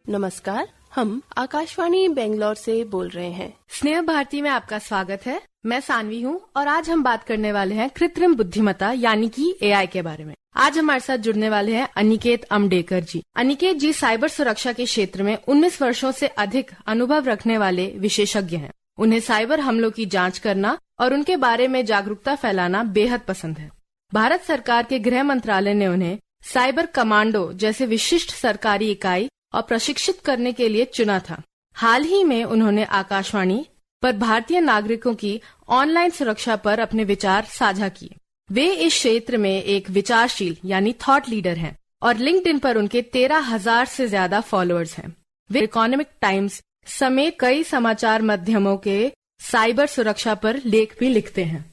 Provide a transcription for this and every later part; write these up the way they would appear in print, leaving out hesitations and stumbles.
नमस्कार, हम आकाशवाणी बेंगलोर से बोल रहे हैं। स्नेह भारती में आपका स्वागत है। मैं सानवी हूँ और आज हम बात करने वाले हैं कृत्रिम बुद्धिमत्ता यानी कि एआई के बारे में। आज हमारे साथ जुड़ने वाले हैं अनिकेत अमडेकर जी। अनिकेत जी साइबर सुरक्षा के क्षेत्र में 19 वर्षों से अधिक अनुभव रखने वाले विशेषज्ञ हैं। उन्हें साइबर हमलों की जांच करना और उनके बारे में जागरूकता फैलाना बेहद पसंद है। भारत सरकार के गृह मंत्रालय ने उन्हें साइबर कमांडो जैसे विशिष्ट सरकारी इकाई और प्रशिक्षित करने के लिए चुना था। हाल ही में उन्होंने आकाशवाणी पर भारतीय नागरिकों की ऑनलाइन सुरक्षा पर अपने विचार साझा किए। वे इस क्षेत्र में एक विचारशील यानी थॉट लीडर हैं और लिंक्डइन पर उनके 13,000 से ज्यादा फॉलोअर्स हैं। वे इकोनॉमिक टाइम्स समेत कई समाचार माध्यमों के साइबर सुरक्षा पर लेख भी लिखते हैं।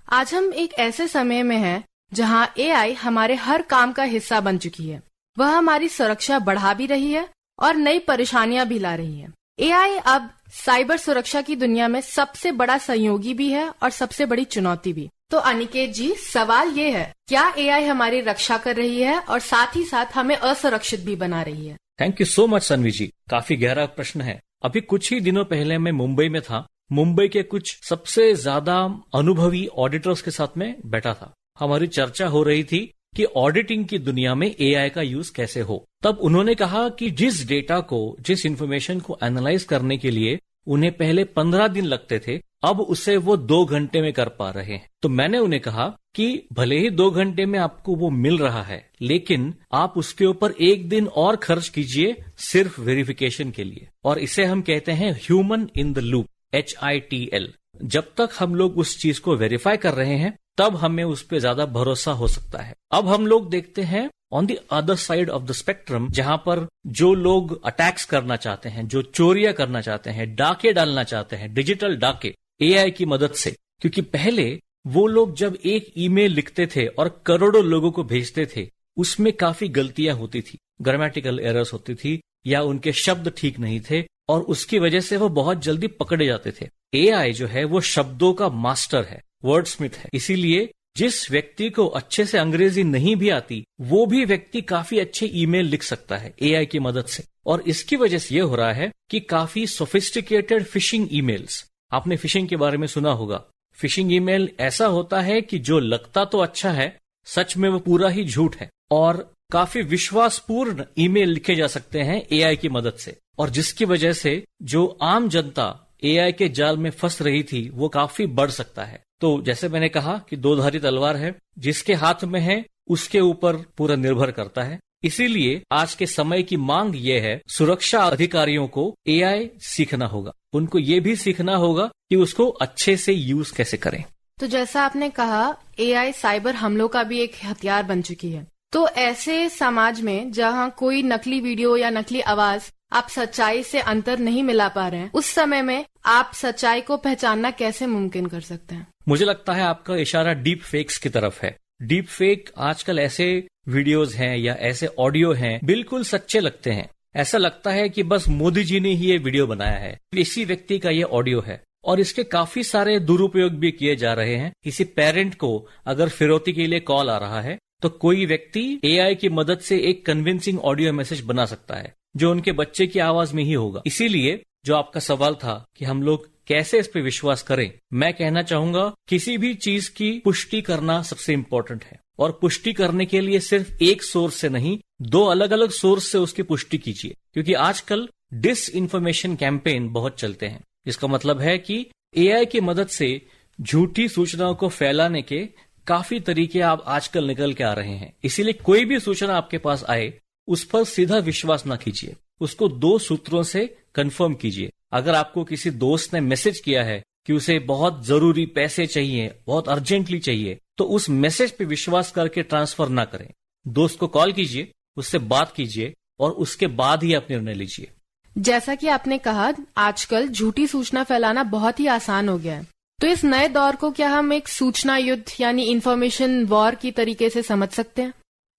आज हम एक ऐसे समय में हैं जहां एआई हमारे हर काम का हिस्सा बन चुकी है। वह हमारी सुरक्षा बढ़ा भी रही है और नई परेशानियां भी ला रही है। एआई अब साइबर सुरक्षा की दुनिया में सबसे बड़ा सहयोगी भी है और सबसे बड़ी चुनौती भी। तो अनिकेत जी, सवाल ये है, क्या एआई हमारी रक्षा कर रही है और साथ ही साथ हमें असुरक्षित भी बना रही है? Thank you so much Sanvi जी, काफी गहरा प्रश्न है। अभी कुछ ही दिनों पहले मैं मुंबई में था। मुंबई के कुछ सबसे ज्यादा अनुभवी ऑडिटर्स के साथ में बैठा था। हमारी चर्चा हो रही थी कि ऑडिटिंग की दुनिया में एआई का यूज कैसे हो। तब उन्होंने कहा कि जिस डेटा को, जिस इंफॉर्मेशन को एनालाइज करने के लिए उन्हें पहले 15 दिन लगते थे, अब उसे वो 2 घंटे में कर पा रहे हैं। तो मैंने उन्हें कहा कि भले ही 2 घंटे में आपको वो मिल रहा है, लेकिन आप उसके ऊपर 1 दिन और खर्च कीजिए सिर्फ वेरिफिकेशन के लिए। और इसे हम कहते हैं human in the loop, HITL। जब तक हम लोग उस चीज को वेरीफाई कर रहे हैं तब हमें उस पर ज्यादा भरोसा हो सकता है। अब हम लोग देखते हैं on the other side of the spectrum, जहां पर जो लोग अटैक्स करना चाहते हैं, जो चोरियां करना चाहते हैं, डाके डालना चाहते हैं, डिजिटल डाके एआई की मदद से। क्योंकि पहले वो लोग जब एक ईमेल लिखते थे और करोड़ों लोगों को भेजते थे, उसमें काफी गलतियां होती थी, ग्रामेटिकल एरर्स होती थी या उनके शब्द ठीक नहीं थे और उसकी वजह से वो बहुत जल्दी पकड़े जाते थे। एआई जो है वो शब्दों का मास्टर है, वर्डस्मिथ है। इसीलिए जिस व्यक्ति को अच्छे से अंग्रेजी नहीं भी आती, वो भी व्यक्ति काफी अच्छे ईमेल लिख सकता है एआई की मदद से। और इसकी वजह से ये हो रहा है कि काफी सोफिस्टिकेटेड फिशिंग ईमेल्स, आपने फिशिंग के बारे में सुना होगा। फिशिंग ईमेल ऐसा होता है कि जो लगता तो अच्छा है, सच में वो पूरा ही झूठ है। और काफी विश्वासपूर्ण ईमेल लिखे जा सकते हैं एआई की मदद से, और जिसकी वजह से जो आम जनता एआई के जाल में फंस रही थी वो काफी बढ़ सकता है। तो जैसे मैंने कहा कि 2-धारी तलवार है, जिसके हाथ में है उसके ऊपर पूरा निर्भर करता है। इसीलिए आज के समय की मांग ये है, सुरक्षा अधिकारियों को एआई सीखना होगा। उनको ये भी सीखना होगा कि उसको अच्छे से यूज कैसे करें। तो जैसा आपने कहा, एआई साइबर हमलों का भी एक हथियार बन चुकी है। तो ऐसे समाज में जहां कोई नकली वीडियो या नकली आवाज आप सच्चाई से अंतर नहीं मिला पा रहे हैं, उस समय में आप सच्चाई को पहचानना कैसे मुमकिन कर सकते हैं? मुझे लगता है आपका इशारा डीप फेक्स की तरफ है। डीप फेक आजकल ऐसे वीडियोस हैं या ऐसे ऑडियो हैं, बिल्कुल सच्चे लगते हैं। ऐसा लगता है कि बस मोदी जी ने ही ये वीडियो बनाया है, इसी व्यक्ति का ये ऑडियो है। और इसके काफी सारे दुरुपयोग भी किए जा रहे हैं। किसी पेरेंट को अगर फिरौती के लिए कॉल आ रहा है तो कोई व्यक्ति एआई की मदद से एक कन्विंसिंग ऑडियो मैसेज बना सकता है जो उनके बच्चे की आवाज में ही होगा। इसीलिए जो आपका सवाल था कि हम लोग कैसे इस पे विश्वास करें, मैं कहना चाहूंगा किसी भी चीज की पुष्टि करना सबसे इम्पोर्टेंट है। और पुष्टि करने के लिए सिर्फ एक सोर्स से नहीं, 2 अलग अलग सोर्स से उसकी पुष्टि कीजिए। क्योंकि आजकल डिस इन्फॉर्मेशन कैंपेन बहुत चलते हैं। इसका मतलब है कि एआई की मदद से झूठी सूचनाओं को फैलाने के काफी तरीके आप आजकल निकल के आ रहे हैं। इसीलिए कोई भी सूचना आपके पास आए, उस पर सीधा विश्वास ना कीजिए, उसको 2 सूत्रों से कंफर्म कीजिए। अगर आपको किसी दोस्त ने मैसेज किया है कि उसे बहुत जरूरी पैसे चाहिए, बहुत अर्जेंटली चाहिए, तो उस मैसेज पे विश्वास करके ट्रांसफर ना करें। दोस्त को कॉल कीजिए, उससे बात कीजिए और उसके बाद ही आप निर्णय लीजिए। जैसा कि आपने कहा, आजकल झूठी सूचना फैलाना बहुत ही आसान हो गया है। तो इस नए दौर को क्या हम एक सूचना युद्ध यानी इंफॉर्मेशन वॉर की तरीके से समझ सकते हैं?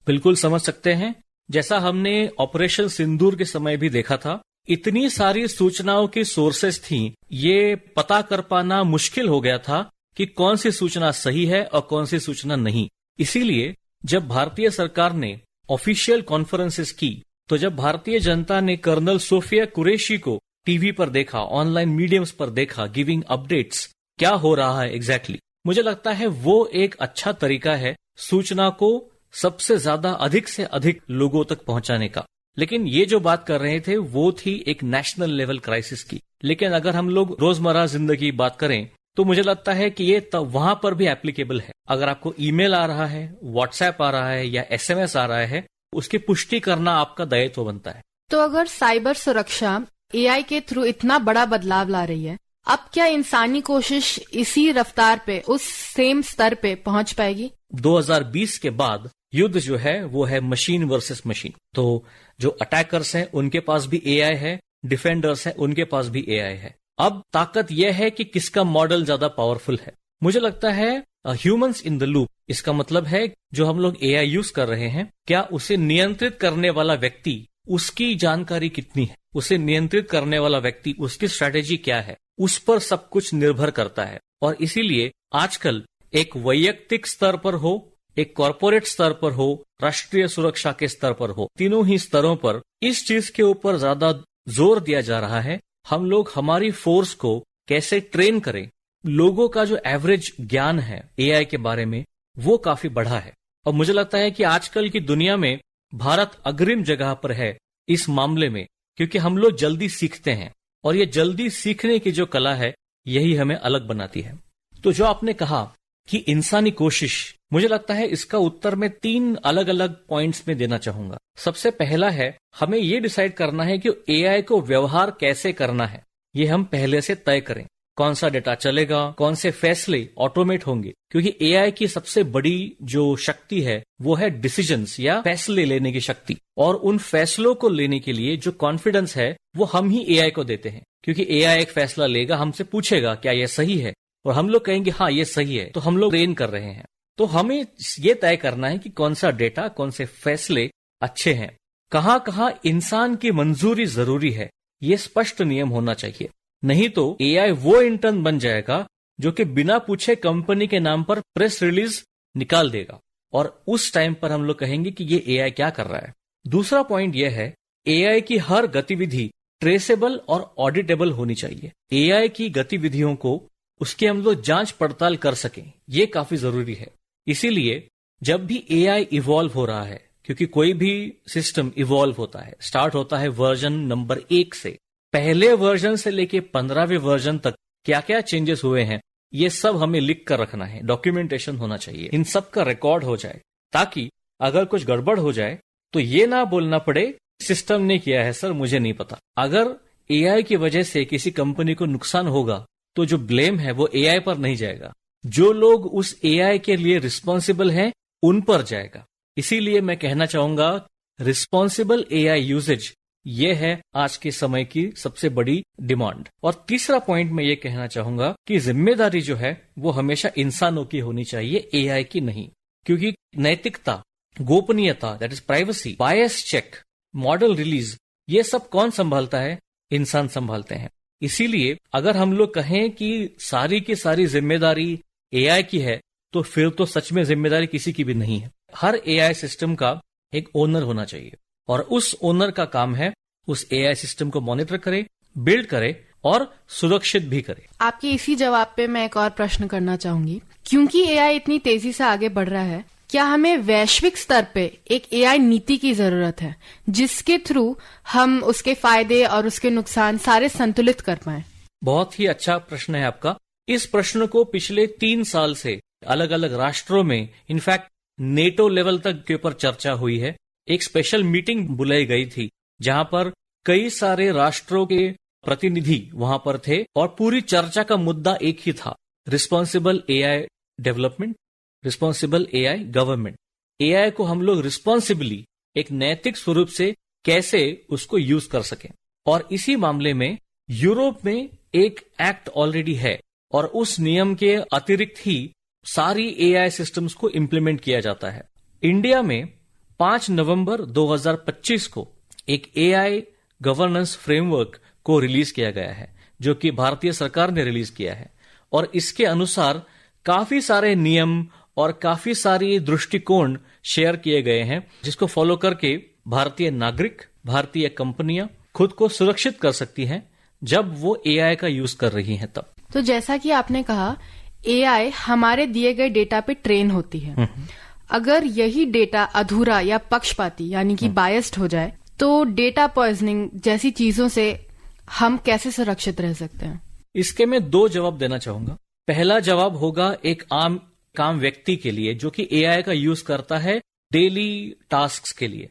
बिल्कुल समझ सकते हैं। जैसा हमने ऑपरेशन सिंदूर के समय भी देखा था, इतनी सारी सूचनाओं की सोर्सेस थी, ये पता कर पाना मुश्किल हो गया था कि कौन सी सूचना सही है और कौन सी सूचना नहीं। इसीलिए जब भारतीय सरकार ने ऑफिशियल कॉन्फ्रेंसेस की तो जब भारतीय जनता ने कर्नल सोफिया कुरैशी को टीवी पर देखा, ऑनलाइन मीडियम्स पर देखा, गिविंग अपडेट्स, क्या हो रहा है एग्जैक्टली, मुझे लगता है वो एक अच्छा तरीका है सूचना को सबसे ज्यादा अधिक से अधिक लोगों तक पहुंचाने का। लेकिन ये जो बात कर रहे थे वो थी एक नेशनल लेवल क्राइसिस की। लेकिन अगर हम लोग रोजमर्रा जिंदगी की बात करें तो मुझे लगता है कि ये वहां पर भी एप्लीकेबल है। अगर आपको ईमेल आ रहा है, व्हाट्सएप आ रहा है या एसएमएस आ रहा है, उसकी पुष्टि करना आपका दायित्व बनता है। तो अगर साइबर सुरक्षा एआई के थ्रू इतना बड़ा बदलाव ला रही है, अब क्या इंसानी कोशिश इसी रफ्तार पे, उस सेम स्तर पे पहुंच पाएगी? 2020 के बाद युद्ध जो है वो है मशीन वर्सेस मशीन। तो जो अटैकर्स हैं उनके पास भी एआई है, डिफेंडर्स हैं उनके पास भी एआई है। अब ताकत यह है कि किसका मॉडल ज्यादा पावरफुल है। मुझे लगता है ह्यूमंस इन द लूप, इसका मतलब है जो हम लोग एआई यूज कर रहे हैं, क्या उसे नियंत्रित करने वाला व्यक्ति, उसकी जानकारी कितनी है, उसे नियंत्रित करने वाला व्यक्ति, उसकी स्ट्रैटेजी क्या है, उस पर सब कुछ निर्भर करता है। और इसीलिए आजकल एक वैयक्तिक स्तर पर हो, एक कॉरपोरेट स्तर पर हो, राष्ट्रीय सुरक्षा के स्तर पर हो, तीनों ही स्तरों पर इस चीज के ऊपर ज्यादा जोर दिया जा रहा है। हम लोग हमारी फोर्स को कैसे ट्रेन करें। लोगों का जो एवरेज ज्ञान है एआई के बारे में वो काफी बढ़ा है। और मुझे लगता है कि आजकल की दुनिया में भारत अग्रिम जगह पर है इस मामले में, क्योंकि हम लोग जल्दी सीखते हैं और ये जल्दी सीखने की जो कला है यही हमें अलग बनाती है। तो जो आपने कहा कि इंसानी कोशिश, मुझे लगता है इसका उत्तर मैं 3 अलग अलग पॉइंट्स में देना चाहूंगा। सबसे पहला है, हमें ये डिसाइड करना है कि एआई को व्यवहार कैसे करना है, ये हम पहले से तय करें। कौन सा डेटा चलेगा, कौन से फैसले ऑटोमेट होंगे, क्योंकि एआई की सबसे बड़ी जो शक्ति है वो है डिसीजंस या फैसले लेने की शक्ति। और उन फैसलों को लेने के लिए जो कॉन्फिडेंस है वो हम ही एआई को देते हैं, क्योंकि एआई एक फैसला लेगा, हमसे पूछेगा क्या यह सही है, और हम लोग कहेंगे हाँ ये सही है, तो हम लोग ट्रेन कर रहे हैं। तो हमें ये तय करना है कि कौन सा डेटा, कौन से फैसले अच्छे हैं, कहां कहां इंसान की मंजूरी जरूरी है, ये स्पष्ट नियम होना चाहिए। नहीं तो एआई वो इंटर्न बन जाएगा जो कि बिना पूछे कंपनी के नाम पर प्रेस रिलीज निकाल देगा, और उस टाइम पर हम लोग कहेंगे कि ये एआई क्या कर रहा है। दूसरा पॉइंट यह है, एआई की हर गतिविधि ट्रेसेबल और ऑडिटेबल होनी चाहिए। एआई की गतिविधियों को उसकी हम लोग जांच पड़ताल कर सकें, ये काफी जरूरी है। इसीलिए जब भी एआई इवॉल्व हो रहा है, क्योंकि कोई भी सिस्टम इवॉल्व होता है, स्टार्ट होता है वर्जन नंबर 1 से, पहले वर्जन से लेके 15वें वर्जन तक क्या क्या चेंजेस हुए हैं ये सब हमें लिख कर रखना है, डॉक्यूमेंटेशन होना चाहिए, इन सब का रिकॉर्ड हो जाए, ताकि अगर कुछ गड़बड़ हो जाए तो ये ना बोलना पड़े सिस्टम ने किया है सर, मुझे नहीं पता। अगर एआई की वजह से किसी कंपनी को नुकसान होगा तो जो ब्लेम है वो एआई पर नहीं जाएगा, जो लोग उस एआई के लिए रिस्पॉन्सिबल हैं उन पर जाएगा। इसीलिए मैं कहना चाहूंगा रिस्पॉन्सिबल एआई यूजेज ये है आज के समय की सबसे बड़ी डिमांड। और तीसरा पॉइंट मैं ये कहना चाहूंगा कि जिम्मेदारी जो है वो हमेशा इंसानों की होनी चाहिए, एआई की नहीं, क्योंकि नैतिकता, गोपनीयता, that is privacy, bias check, model release, ये सब कौन संभालता है? इंसान संभालते हैं। इसीलिए अगर हम लोग कहें कि सारी की सारी जिम्मेदारी एआई की है तो फिर तो सच में जिम्मेदारी किसी की भी नहीं है। हर एआई सिस्टम का एक ओनर होना चाहिए, और उस ओनर का काम है उस एआई सिस्टम को मॉनिटर करे, बिल्ड करे और सुरक्षित भी करे। आपके इसी जवाब पे मैं एक और प्रश्न करना चाहूंगी, क्योंकि एआई इतनी तेजी से आगे बढ़ रहा है, क्या हमें वैश्विक स्तर पे एक एआई नीति की जरूरत है जिसके थ्रू हम उसके फायदे और उसके नुकसान सारे संतुलित कर पाएं? बहुत ही अच्छा प्रश्न है आपका। इस प्रश्न को पिछले 3 साल से अलग अलग राष्ट्रों में, इनफैक्ट नेटो लेवल तक के ऊपर चर्चा हुई है। एक स्पेशल मीटिंग बुलाई गई थी जहां पर कई सारे राष्ट्रों के प्रतिनिधि वहां पर थे, और पूरी चर्चा का मुद्दा एक ही था, responsible AI development, responsible AI government. AI को हम लोग रिस्पॉन्सिबली एक नैतिक स्वरूप से कैसे उसको यूज कर सकें। और इसी मामले में यूरोप में एक एक्ट ऑलरेडी है, और उस नियम के अतिरिक्त ही सारी एआई सिस्टम्स को इंप्लीमेंट किया जाता है। इंडिया में 5 नवंबर 2025 को एक एआई गवर्नेंस फ्रेमवर्क को रिलीज किया गया है, जो कि भारतीय सरकार ने रिलीज किया है। और इसके अनुसार काफी सारे नियम और काफी सारी दृष्टिकोण शेयर किए गए हैं, जिसको फॉलो करके भारतीय नागरिक, भारतीय कंपनियां खुद को सुरक्षित कर सकती हैं जब वो एआई का यूज कर रही हैं तब। तो जैसा कि आपने कहा, एआई हमारे दिए गए डेटा पे ट्रेन होती है। अगर यही डेटा अधूरा या पक्षपाती यानी कि बायस्ड हो जाए तो डेटा पॉइजनिंग जैसी चीजों से हम कैसे सुरक्षित रह सकते हैं? इसके मैं 2 जवाब देना चाहूंगा। पहला जवाब होगा एक आम व्यक्ति के लिए जो कि एआई का यूज करता है डेली टास्क्स के लिए।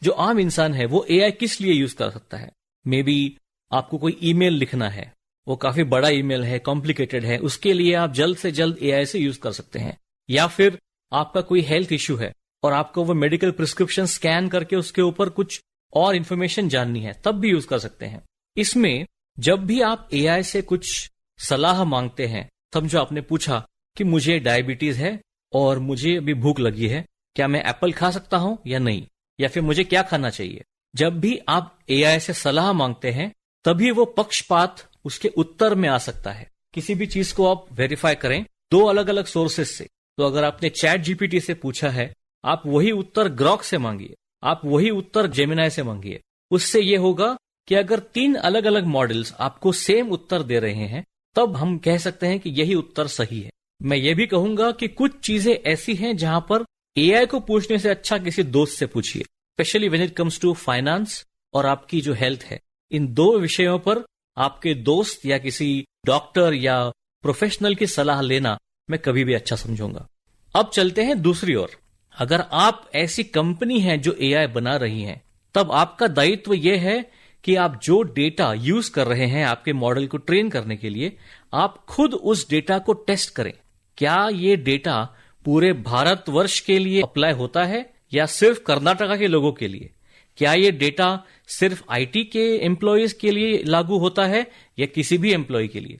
जो आम इंसान है वो एआई किस लिए यूज कर सकता है? मे बी आपको कोई ईमेल लिखना है, वो काफी बड़ा ईमेल है, कॉम्प्लिकेटेड है, उसके लिए आप जल्द से जल्द एआई से यूज कर सकते हैं। या फिर आपका कोई हेल्थ इश्यू है और आपको वो मेडिकल प्रिस्क्रिप्शन स्कैन करके उसके ऊपर कुछ और इन्फॉर्मेशन जाननी है, तब भी यूज कर सकते हैं। इसमें जब भी आप एआई से कुछ सलाह मांगते हैं, समझो आपने पूछा कि मुझे डायबिटीज है और मुझे अभी भूख लगी है, क्या मैं एप्पल खा सकता हूं या नहीं, या फिर मुझे क्या खाना चाहिए। जब भी आप एआई से सलाह मांगते हैं तभी वो पक्षपात उसके उत्तर में आ सकता है। किसी भी चीज को आप वेरीफाई करें 2 अलग अलग सोर्सेस से। तो अगर आपने चैट जीपीटी से पूछा है, आप वही उत्तर ग्रॉक से मांगिए, आप वही उत्तर जेमिनाई से मांगिए। उससे ये होगा कि अगर 3 अलग अलग मॉडल्स आपको सेम उत्तर दे रहे हैं तब हम कह सकते हैं कि यही उत्तर सही है। मैं ये भी कहूंगा कि कुछ चीजें ऐसी हैं जहां पर एआई को पूछने से अच्छा किसी दोस्त से पूछिए, specially when it comes to finance और आपकी जो हेल्थ है। इन 2 विषयों पर आपके दोस्त या किसी डॉक्टर या प्रोफेशनल की सलाह लेना मैं कभी भी अच्छा समझूंगा। अब चलते हैं दूसरी ओर। अगर आप ऐसी कंपनी है जो एआई बना रही है, तब आपका दायित्व यह है कि आप जो डेटा यूज कर रहे हैं आपके मॉडल को ट्रेन करने के लिए, आप खुद उस डेटा को टेस्ट करें। क्या ये डेटा पूरे भारतवर्ष के लिए अप्लाई होता है या सिर्फ कर्नाटका के लोगों के लिए? क्या ये डेटा सिर्फ आईटी के एम्प्लॉयज के लिए लागू होता है या किसी भी एम्प्लॉय के लिए?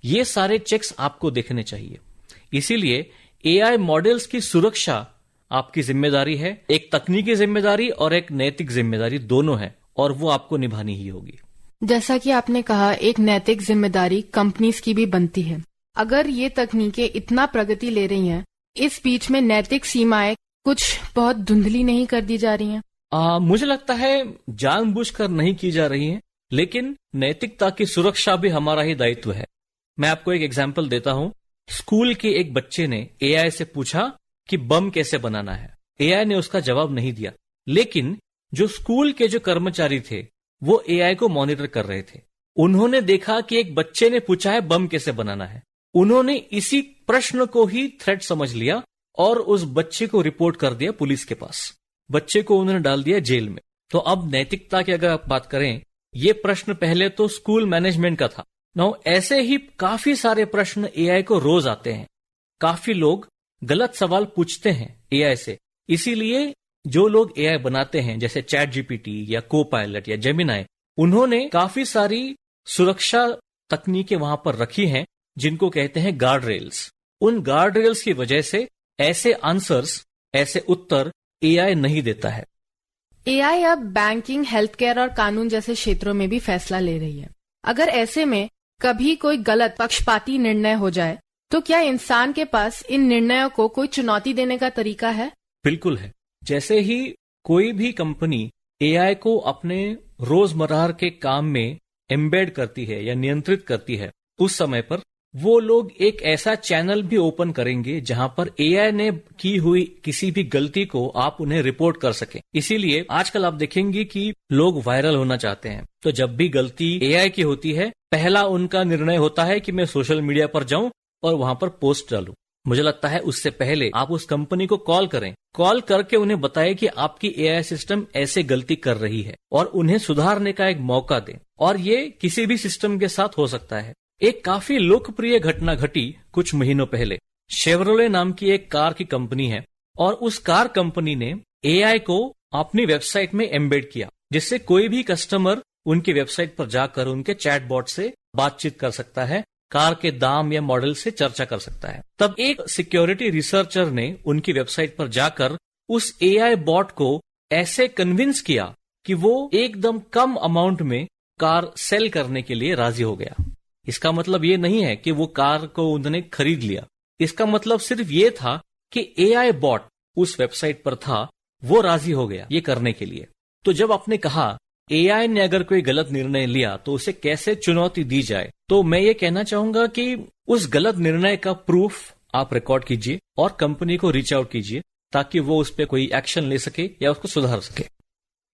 ये सारे चेक्स आपको देखने चाहिए। इसीलिए एआई मॉडल्स की सुरक्षा आपकी जिम्मेदारी है। एक तकनीकी जिम्मेदारी और एक नैतिक जिम्मेदारी दोनों है और वो आपको निभानी ही होगी। जैसा कि आपने कहा, एक नैतिक जिम्मेदारी कंपनीज की भी बनती है। अगर ये तकनीकें इतना प्रगति ले रही हैं, इस बीच में नैतिक सीमाएं कुछ बहुत धुंधली नहीं कर दी जा रही हैं? मुझे लगता है जानबूझकर नहीं की जा रही है, लेकिन नैतिकता की सुरक्षा भी हमारा ही दायित्व है। मैं आपको एक एग्जाम्पल देता हूं। स्कूल के एक बच्चे ने एआई से पूछा कि बम कैसे बनाना है। एआई ने उसका जवाब नहीं दिया, लेकिन जो स्कूल के जो कर्मचारी थे वो एआई को मॉनिटर कर रहे थे। उन्होंने देखा कि एक बच्चे ने पूछा है बम कैसे बनाना है। उन्होंने इसी प्रश्न को ही थ्रेट समझ लिया और उस बच्चे को रिपोर्ट कर दिया पुलिस के पास। बच्चे को उन्होंने डाल दिया जेल में। तो अब नैतिकता की अगर आप बात करें, ये प्रश्न पहले तो स्कूल मैनेजमेंट का था। नाउ ऐसे ही काफी सारे प्रश्न एआई को रोज आते हैं। काफी लोग गलत सवाल पूछते हैं एआई से। इसीलिए जो लोग एआई बनाते हैं जैसे चैट जीपीटी या कोपायलट या जेमिनाई, उन्होंने काफी सारी सुरक्षा तकनीकें वहां पर रखी हैं जिनको कहते हैं गार्ड रेल्स। उन गार्ड रेल्स की वजह से ऐसे आंसर्स, ऐसे उत्तर एआई नहीं देता है। एआई अब बैंकिंग, हेल्थ केयर और कानून जैसे क्षेत्रों में भी फैसला ले रही है। अगर ऐसे में कभी कोई गलत पक्षपाती निर्णय हो जाए तो क्या इंसान के पास इन निर्णयों को कोई चुनौती देने का तरीका है? बिल्कुल है। जैसे ही कोई भी कंपनी एआई को अपने रोजमर्रा के काम में एम्बेड करती है या नियंत्रित करती है, उस समय पर वो लोग एक ऐसा चैनल भी ओपन करेंगे जहां पर एआई ने की हुई किसी भी गलती को आप उन्हें रिपोर्ट कर सकें। इसीलिए आजकल आप देखेंगे कि लोग वायरल होना चाहते हैं, तो जब भी गलती एआई की होती है, पहला उनका निर्णय होता है कि मैं सोशल मीडिया पर जाऊं और वहां पर पोस्ट डालूं। मुझे लगता है उससे पहले आप उस कंपनी को कॉल करें, कॉल करके उन्हें बताएं कि आपकी एआई सिस्टम ऐसे गलती कर रही है और उन्हें सुधारने का एक मौका दें। और ये किसी भी सिस्टम के साथ हो सकता है। एक काफी लोकप्रिय घटना घटी कुछ महीनों पहले। शेवरोले नाम की एक कार की कंपनी है और उस कार कंपनी ने एआई को अपनी वेबसाइट में एम्बेड किया, जिससे कोई भी कस्टमर उनकी वेबसाइट पर जाकर उनके चैटबॉट से बातचीत कर सकता है, कार के दाम या मॉडल से चर्चा कर सकता है। तब एक सिक्योरिटी रिसर्चर ने उनकी वेबसाइट पर जाकर उस एआई बॉट को ऐसे कन्विंस किया कि वो एकदम कम अमाउंट में कार सेल करने के लिए राजी हो गया। इसका मतलब ये नहीं है कि वो कार को उन्होंने खरीद लिया। इसका मतलब सिर्फ ये था कि एआई बॉट उस वेबसाइट पर था, वो राजी हो गया ये करने के लिए। तो जब आपने कहा एआई ने अगर कोई गलत निर्णय लिया तो उसे कैसे चुनौती दी जाए, तो मैं ये कहना चाहूंगा कि उस गलत निर्णय का प्रूफ आप रिकॉर्ड कीजिए और कंपनी को रीच आउट कीजिए ताकि वो उस पर कोई एक्शन ले सके या उसको सुधार सके।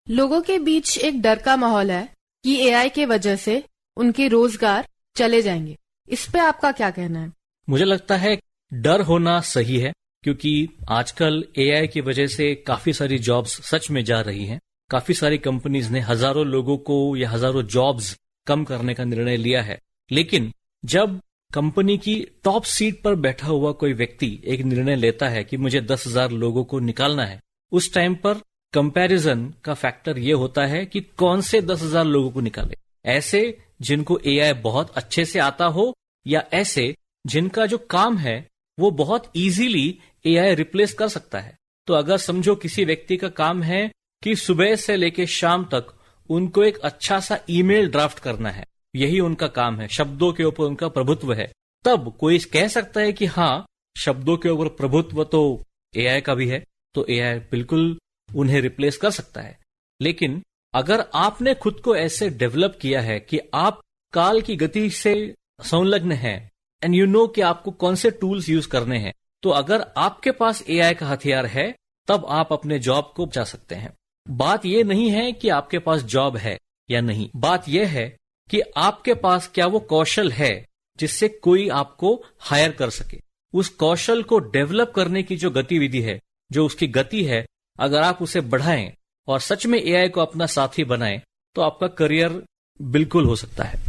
लोगों के बीच एक डर का माहौल है कि एआई के वजह से उनके रोजगार चले जाएंगे, इस पे आपका क्या कहना है? मुझे लगता है डर होना सही है, क्योंकि आजकल एआई की वजह से काफी सारी जॉब्स सच में जा रही हैं। काफी सारी कंपनीज ने हजारों लोगों को या हजारों जॉब्स कम करने का निर्णय लिया है। लेकिन जब कंपनी की टॉप सीट पर बैठा हुआ कोई व्यक्ति एक निर्णय लेता है कि मुझे 10,000 लोगों को निकालना है, उस टाइम पर कंपैरिजन का फैक्टर ये होता है कि कौन से 10,000 लोगों को निकाले, ऐसे जिनको एआई बहुत अच्छे से आता हो या ऐसे जिनका जो काम है वो बहुत इजीली एआई रिप्लेस कर सकता है। तो अगर समझो किसी व्यक्ति का काम है कि सुबह से लेकर शाम तक उनको एक अच्छा सा ईमेल ड्राफ्ट करना है, यही उनका काम है, शब्दों के ऊपर उनका प्रभुत्व है, तब कोई कह सकता है कि हाँ, शब्दों के ऊपर प्रभुत्व तो एआई का भी है, तो एआई बिल्कुल उन्हें रिप्लेस कर सकता है। लेकिन अगर आपने खुद को ऐसे डेवलप किया है कि आप काल की गति से संलग्न हैं एंड यू नो कि आपको कौन से टूल्स यूज करने हैं, तो अगर आपके पास एआई का हथियार है तब आप अपने जॉब को बचा सकते हैं। बात यह नहीं है कि आपके पास जॉब है या नहीं, बात यह है कि आपके पास क्या वो कौशल है जिससे कोई आपको हायर कर सके। उस कौशल को डेवलप करने की जो गतिविधि है, जो उसकी गति है, अगर आप उसे बढ़ाएं और सच में एआई को अपना साथी बनाएं तो आपका करियर बिल्कुल हो सकता है।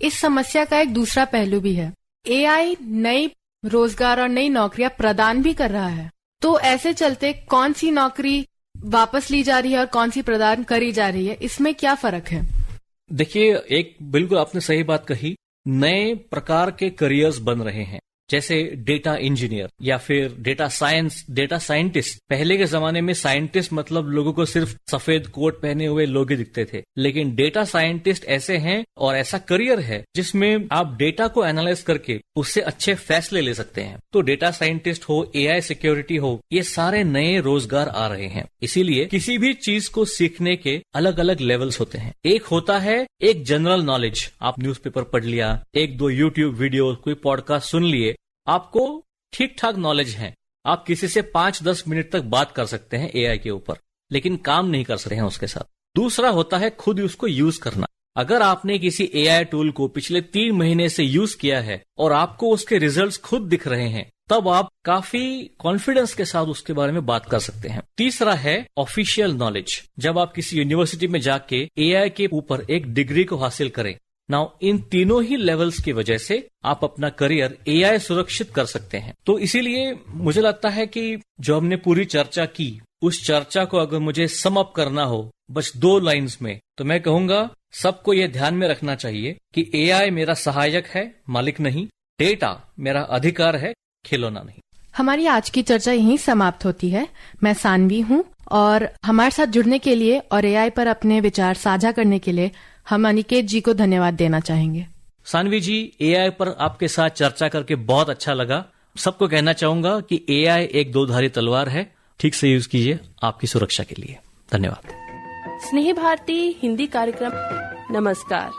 इस समस्या का एक दूसरा पहलू भी है, एआई नई रोजगार और नई नौकरियां प्रदान भी कर रहा है। तो ऐसे चलते कौन सी नौकरी वापस ली जा रही है और कौन सी प्रदान करी जा रही है, इसमें क्या फर्क है? देखिए, एक बिल्कुल आपने सही बात कही, नए प्रकार के करियर्स बन रहे हैं, जैसे डेटा इंजीनियर या फिर डेटा साइंटिस्ट। पहले के जमाने में साइंटिस्ट मतलब लोगों को सिर्फ सफेद कोट पहने हुए लोग ही दिखते थे, लेकिन डेटा साइंटिस्ट ऐसे हैं और ऐसा करियर है जिसमें आप डेटा को एनालाइज करके उससे अच्छे फैसले ले सकते हैं। तो डेटा साइंटिस्ट हो, एआई सिक्योरिटी हो, ये सारे नए रोजगार आ रहे हैं। इसीलिए किसी भी चीज को सीखने के अलग अलग लेवल्स होते हैं। एक होता है एक जनरल नॉलेज, आप न्यूज़पेपर पढ़ लिया, एक दो यूट्यूब वीडियो, कोई पॉडकास्ट सुन लिए, आपको ठीक ठाक नॉलेज है, आप किसी से 5-10 मिनट तक बात कर सकते हैं एआई के ऊपर, लेकिन काम नहीं कर सकते हैं उसके साथ। दूसरा होता है खुद उसको यूज करना। अगर आपने किसी एआई टूल को पिछले 3 महीने से यूज किया है और आपको उसके रिजल्ट्स खुद दिख रहे हैं, तब आप काफी कॉन्फिडेंस के साथ उसके बारे में बात कर सकते हैं। तीसरा है ऑफिशियल नॉलेज, जब आप किसी यूनिवर्सिटी में जाके एआई के ऊपर एक डिग्री को हासिल करें। नाउ इन तीनों ही लेवल्स की वजह से आप अपना करियर एआई सुरक्षित कर सकते हैं। तो इसीलिए मुझे लगता है कि जो हमने पूरी चर्चा की, उस चर्चा को अगर मुझे सम अप करना हो बस 2 लाइन्स में, तो मैं कहूंगा सबको यह ध्यान में रखना चाहिए कि एआई मेरा सहायक है, मालिक नहीं। डेटा मेरा अधिकार है, खिलौना नहीं। हमारी आज की चर्चा यहीं समाप्त होती है। मैं सानवी हूँ और हमारे साथ जुड़ने के लिए और एआई पर अपने विचार साझा करने के लिए हम अनिकेत जी को धन्यवाद देना चाहेंगे। सानवी जी, एआई पर आपके साथ चर्चा करके बहुत अच्छा लगा। सबको कहना चाहूंगा कि एआई एक 2-धारी तलवार है, ठीक से यूज कीजिए आपकी सुरक्षा के लिए। धन्यवाद। स्नेह भारती हिंदी कार्यक्रम। नमस्कार।